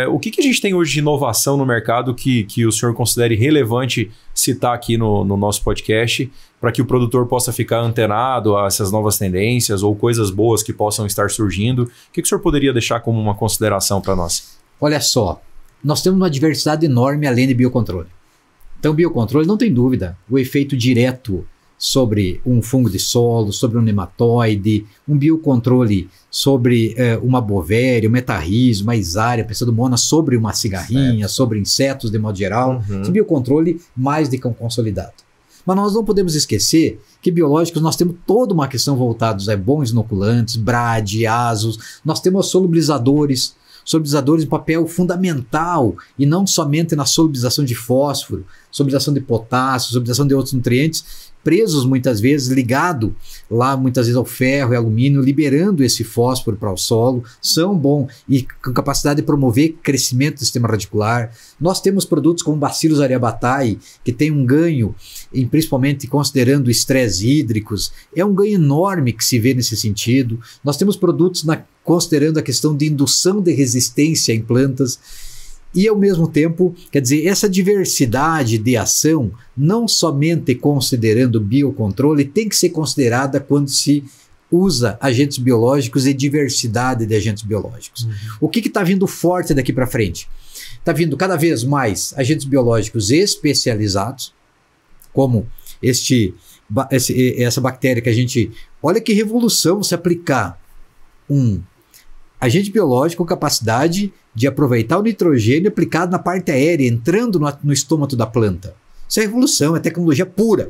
O que a gente tem hoje de inovação no mercado que o senhor considere relevante citar aqui no nosso podcast para que o produtor possa ficar antenado a essas novas tendências ou coisas boas que possam estar surgindo? O que o senhor poderia deixar como uma consideração para nós? Olha só, nós temos uma diversidade enorme além de biocontrole. Então, biocontrole, não tem dúvida, o efeito direto sobre um fungo de solo, sobre um nematóide, um biocontrole sobre uma bovéria, uma metarrhiza, uma isária, pseudomonas, sobre uma cigarrinha, sobre insetos de modo geral. Esse biocontrole mais de que consolidado. Mas nós não podemos esquecer que biológicos nós temos toda uma questão voltados a bons inoculantes, BRAD, ASOS, nós temos solubilizadores um papel fundamental e não somente na solubilização de fósforo, solubilização de potássio, solubilização de outros nutrientes, presos muitas vezes, ligado lá muitas vezes ao ferro e alumínio, liberando esse fósforo para o solo, são bons e com capacidade de promover crescimento do sistema radicular. Nós temos produtos como Bacillus aryabhatae, que tem um ganho, principalmente considerando estresse hídricos, é um ganho enorme que se vê nesse sentido. Nós temos produtos considerando a questão de indução de resistência em plantas. E, ao mesmo tempo, quer dizer, essa diversidade de ação, não somente considerando biocontrole, tem que ser considerada quando se usa agentes biológicos e diversidade de agentes biológicos. O que está vindo forte daqui para frente? Está vindo cada vez mais agentes biológicos especializados, como essa bactéria que a gente... Olha que revolução se aplicar um agente biológico com capacidade de aproveitar o nitrogênio aplicado na parte aérea, entrando no estômago da planta. Isso é revolução, é tecnologia pura.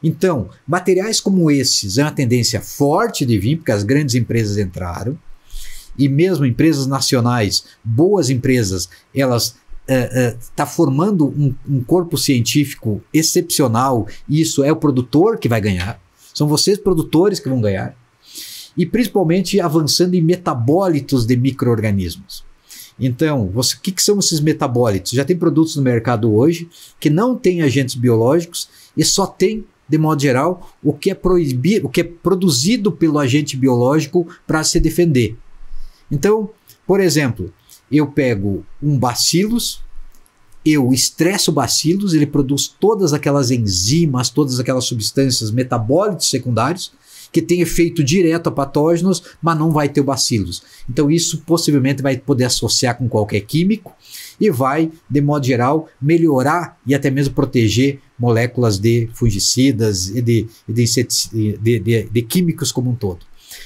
Então, materiais como esses é uma tendência forte de vir, porque as grandes empresas entraram, e mesmo empresas nacionais, boas empresas, elas estão formando um corpo científico excepcional, e isso é o produtor que vai ganhar, são vocês produtores que vão ganhar, e principalmente avançando em metabólitos de micro-organismos. Então, o que são esses metabólitos? Já tem produtos no mercado hoje que não têm agentes biológicos e só tem, de modo geral, o que é proibido, o que é produzido pelo agente biológico para se defender. Então, por exemplo, eu pego um bacillus, eu estresso o bacillus, ele produz todas aquelas enzimas, todas aquelas substâncias metabólitos secundários que tem efeito direto a patógenos, mas não vai ter o bacillus. Então isso possivelmente vai poder associar com qualquer químico e vai, de modo geral, melhorar e até mesmo proteger moléculas de fungicidas e de químicos como um todo.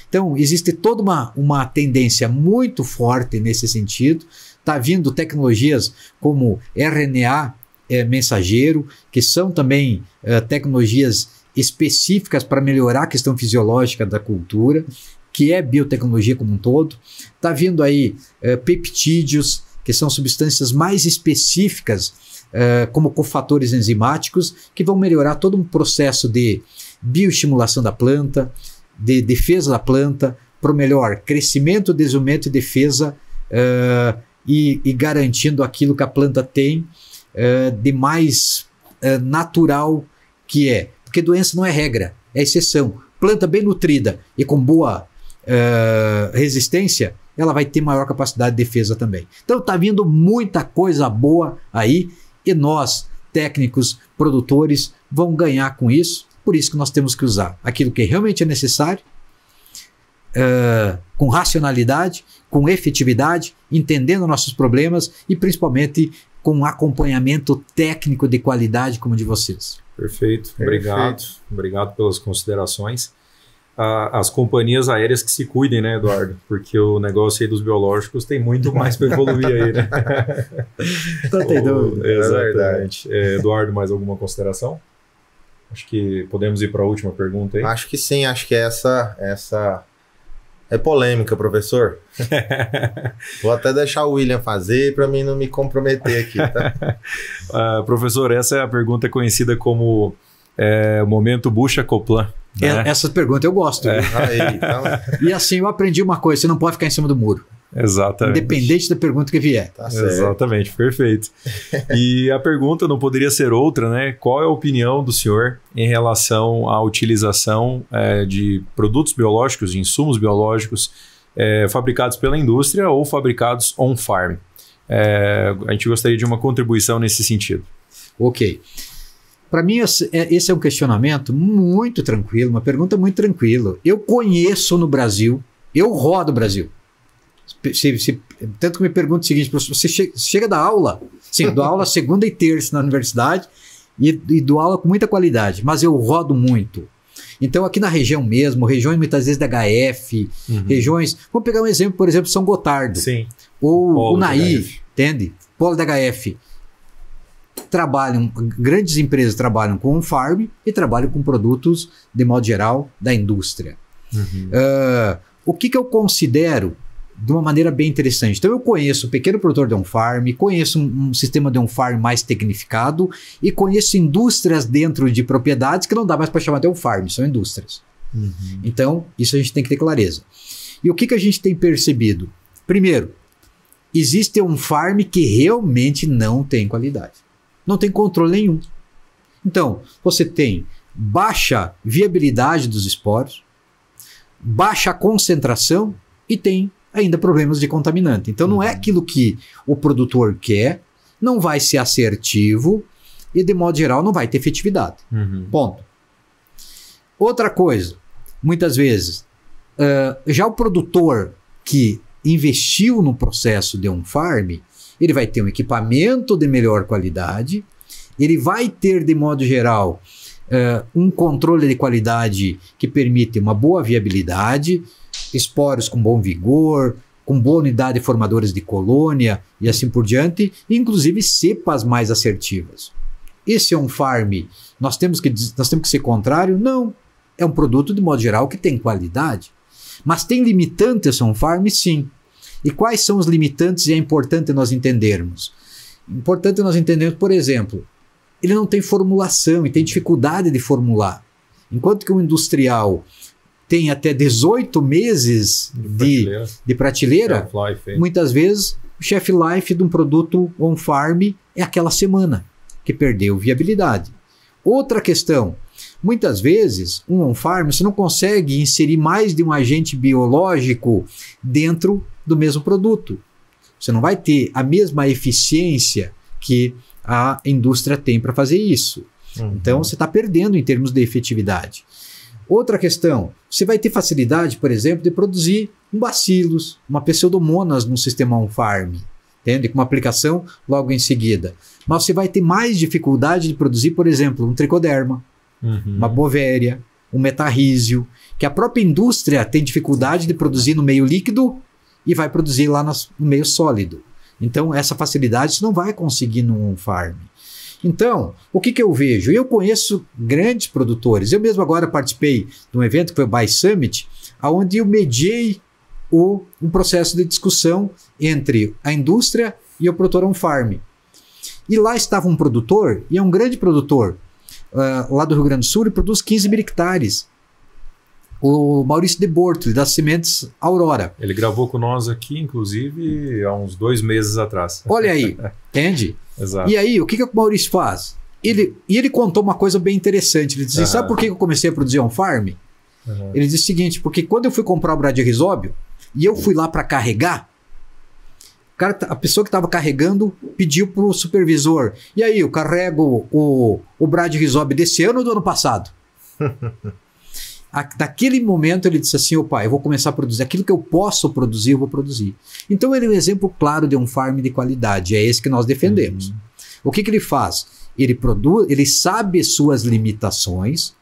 Então, existe toda uma tendência muito forte nesse sentido. Está vindo tecnologias como RNA mensageiro, que são também tecnologias específicas para melhorar a questão fisiológica da cultura, que é biotecnologia como um todo. Está vindo aí peptídeos, que são substâncias mais específicas, como cofatores enzimáticos, que vão melhorar todo um processo de bioestimulação da planta, de defesa da planta, para o melhor crescimento, desenvolvimento e defesa, e garantindo aquilo que a planta tem de mais natural que é. Porque doença não é regra, é exceção. Planta bem nutrida e com boa resistência, ela vai ter maior capacidade de defesa também. Então está vindo muita coisa boa aí e nós, técnicos, produtores, vamos ganhar com isso. Por isso que nós temos que usar aquilo que realmente é necessário, com racionalidade, com efetividade, entendendo nossos problemas e principalmente com um acompanhamento técnico de qualidade como o de vocês. Perfeito. Obrigado. Obrigado pelas considerações. As companhias aéreas que se cuidem, né, Eduardo? Porque o negócio aí dos biológicos tem muito mais para evoluir aí, né? Não tem dúvida. Exatamente. Eduardo, mais alguma consideração? Acho que podemos ir para a última pergunta aí. Acho que sim, acho que essa é polêmica, professor. Vou até deixar o William fazer para mim não me comprometer aqui, tá? Professor, essa é a pergunta conhecida como momento bucha Coplan. Né? Essa pergunta eu gosto. Aí, então... E assim, eu aprendi uma coisa, você não pode ficar em cima do muro. Exatamente. Independente da pergunta que vier. Tá certo. Exatamente, perfeito. E a pergunta não poderia ser outra, né? Qual é a opinião do senhor em relação à utilização de produtos biológicos, de insumos biológicos fabricados pela indústria ou fabricados on-farm? A gente gostaria de uma contribuição nesse sentido. Ok. Para mim, esse é um questionamento muito tranquilo, uma pergunta muito tranquila. Eu conheço no Brasil, eu rodo o Brasil. Tanto que me pergunta o seguinte, professor, você chega da aula? Sim, dou aula segunda e terça na universidade e dou aula com muita qualidade, mas eu rodo muito. Então, aqui na região mesmo, regiões muitas vezes da HF, regiões... Vamos pegar um exemplo, por exemplo, São Gotardo. Sim. Ou Unaí, entende? Polo da HF. Grandes empresas trabalham com um farm e trabalham com produtos, de modo geral, da indústria. O que eu considero de uma maneira bem interessante? Então eu conheço o pequeno produtor de on-farm, conheço um sistema de on-farm mais tecnificado e conheço indústrias dentro de propriedades que não dá mais para chamar de on-farm, são indústrias. Então isso a gente tem que ter clareza. E o que a gente tem percebido? Primeiro, existe um farm que realmente não tem qualidade. Não tem controle nenhum. Então, você tem baixa viabilidade dos esporos, baixa concentração e tem ainda problemas de contaminante. Então, não é aquilo que o produtor quer, não vai ser assertivo e, de modo geral, não vai ter efetividade. Ponto. Outra coisa, muitas vezes, já o produtor que investiu no processo de on-farm, ele vai ter um equipamento de melhor qualidade, ele vai ter, de modo geral, um controle de qualidade que permite uma boa viabilidade, esporos com bom vigor, com boa unidade de formadores de colônia e assim por diante, e inclusive cepas mais assertivas. Esse é um farm, nós temos que ser contrário? Não, é um produto, de modo geral, que tem qualidade. Mas tem limitantes on farm? Sim. E quais são os limitantes? E é importante nós entendermos. Importante nós entendermos, por exemplo, ele não tem formulação e tem dificuldade de formular. Enquanto que o industrial tem até 18 meses de prateleira, muitas vezes o shelf life de um produto on-farm é aquela semana que perdeu viabilidade. Outra questão, muitas vezes um on-farm você não consegue inserir mais de um agente biológico dentro do mesmo produto. Você não vai ter a mesma eficiência que a indústria tem para fazer isso. Então, você está perdendo em termos de efetividade. Outra questão, você vai ter facilidade, por exemplo, de produzir um bacillus, uma pseudomonas no sistema on-farm, entende? Com uma aplicação logo em seguida. Mas você vai ter mais dificuldade de produzir, por exemplo, um tricoderma, uma bovéria, um metarrísio, que a própria indústria tem dificuldade de produzir no meio líquido e vai produzir lá no meio sólido. Então, essa facilidade você não vai conseguir no on-farm. Então, o que eu vejo? Eu conheço grandes produtores. Eu mesmo agora participei de um evento que foi o Buy Summit, onde eu mediei um processo de discussão entre a indústria e o produtor on-farm. E lá estava um produtor, e é um grande produtor, lá do Rio Grande do Sul, ele produz 15 mil hectares. O Maurício de Bortoli, das Sementes Aurora. Ele gravou com nós aqui, inclusive, há uns 2 meses atrás. Olha aí, entende? Exato. E aí, o que o Maurício faz? Ele contou uma coisa bem interessante. Ele disse, sabe por que eu comecei a produzir on-farm? Ele disse o seguinte, porque quando eu fui comprar o Bradyrhizobio, e eu fui lá para carregar, a pessoa que estava carregando pediu para o supervisor, e aí, eu carrego o Bradyrhizobio desse ano ou do ano passado? Naquele momento ele disse assim, opa, eu vou começar a produzir aquilo que eu posso produzir, eu vou produzir. Então ele é um exemplo claro de um farm de qualidade, é esse que nós defendemos. O que ele faz? Ele produz, ele sabe suas limitações,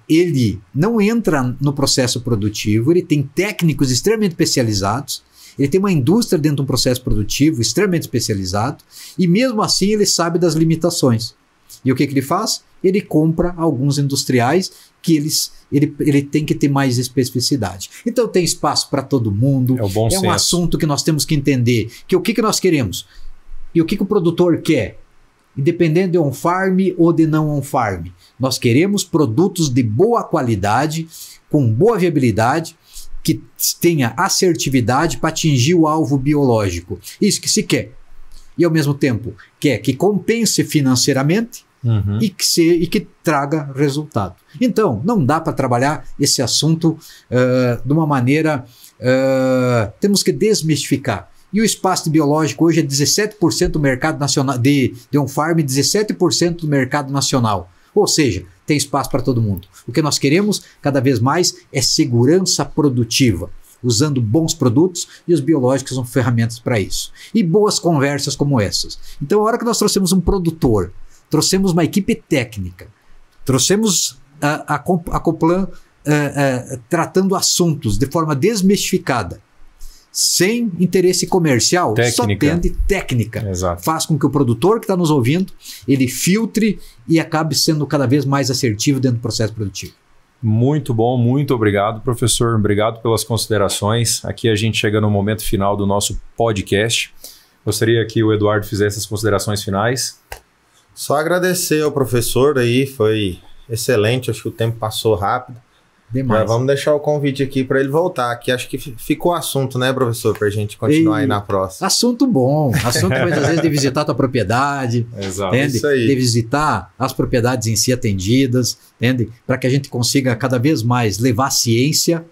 ele não entra no processo produtivo, ele tem técnicos extremamente especializados, ele tem uma indústria dentro de um processo produtivo extremamente especializado, e mesmo assim ele sabe das limitações. E o que ele faz? Ele compra alguns industriais que ele tem que ter mais especificidade. Então tem espaço para todo mundo. É um assunto que nós temos que entender. Que o que nós queremos? E o que o produtor quer? Independente de on-farm ou de não on-farm. Nós queremos produtos de boa qualidade, com boa viabilidade, que tenha assertividade para atingir o alvo biológico. Isso que se quer. E ao mesmo tempo quer que compense financeiramente, e que traga resultado. Então, não dá para trabalhar esse assunto de uma maneira... temos que desmistificar. E o espaço biológico hoje é 17% do mercado nacional, de on-farm, 17% do mercado nacional. Ou seja, tem espaço para todo mundo. O que nós queremos, cada vez mais, é segurança produtiva, usando bons produtos, e os biológicos são ferramentas para isso. E boas conversas como essas. Então, a hora que nós trouxemos um produtor, trouxemos uma equipe técnica, trouxemos a Coplan tratando assuntos de forma desmistificada, sem interesse comercial, só tendo técnica. Exato. Faz com que o produtor que está nos ouvindo, ele filtre e acabe sendo cada vez mais assertivo dentro do processo produtivo. Muito bom, muito obrigado, professor. Obrigado pelas considerações. Aqui a gente chega no momento final do nosso podcast. Gostaria que o Eduardo fizesse as considerações finais. Só agradecer ao professor aí, foi excelente, acho que o tempo passou rápido. Demais. Já vamos deixar o convite aqui para ele voltar, que acho que ficou assunto, né, professor, para a gente continuar aí na próxima. Assunto bom, assunto muitas vezes de visitar a tua propriedade, exato, entende? Isso aí. De visitar as propriedades em si atendidas, entende? Para que a gente consiga cada vez mais levar a ciência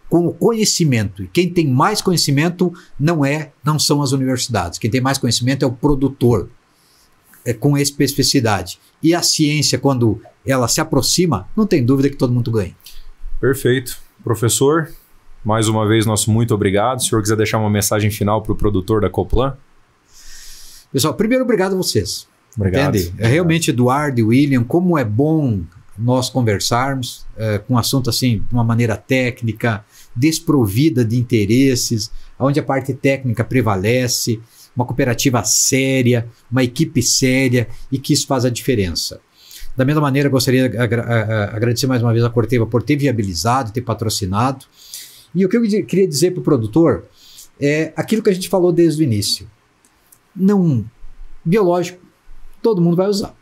com o conhecimento. E quem tem mais conhecimento não são as universidades, quem tem mais conhecimento é o produtor. Com especificidade. E a ciência, quando ela se aproxima, não tem dúvida que todo mundo ganha. Perfeito. Professor, mais uma vez, nosso muito obrigado. Se o senhor quiser deixar uma mensagem final para o produtor da Coplan. Pessoal, primeiro, obrigado a vocês. Obrigado. Entende? Realmente, Eduardo e William, como é bom nós conversarmos com um assunto assim, de uma maneira técnica, desprovida de interesses, onde a parte técnica prevalece, uma cooperativa séria, uma equipe séria e que isso faz a diferença. Da mesma maneira, gostaria de agradecer mais uma vez a Corteva por ter viabilizado, ter patrocinado. E o que eu queria dizer para o produtor é aquilo que a gente falou desde o início. Não, biológico, todo mundo vai usar.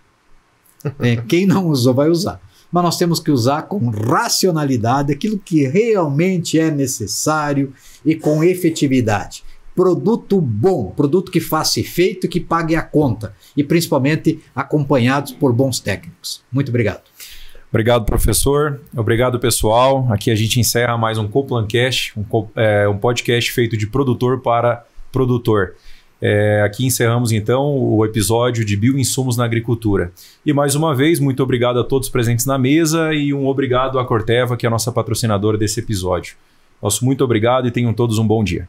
Quem não usou vai usar. Mas nós temos que usar com racionalidade aquilo que realmente é necessário e com efetividade. Produto bom, produto que faça efeito e que pague a conta. E principalmente acompanhados por bons técnicos. Muito obrigado. Obrigado, professor. Obrigado, pessoal. Aqui a gente encerra mais um Coplancast, um podcast feito de produtor para produtor. Aqui encerramos então o episódio de bioinsumos na agricultura. E mais uma vez, muito obrigado a todos presentes na mesa e um obrigado à Corteva, que é a nossa patrocinadora desse episódio. Nosso muito obrigado e tenham todos um bom dia.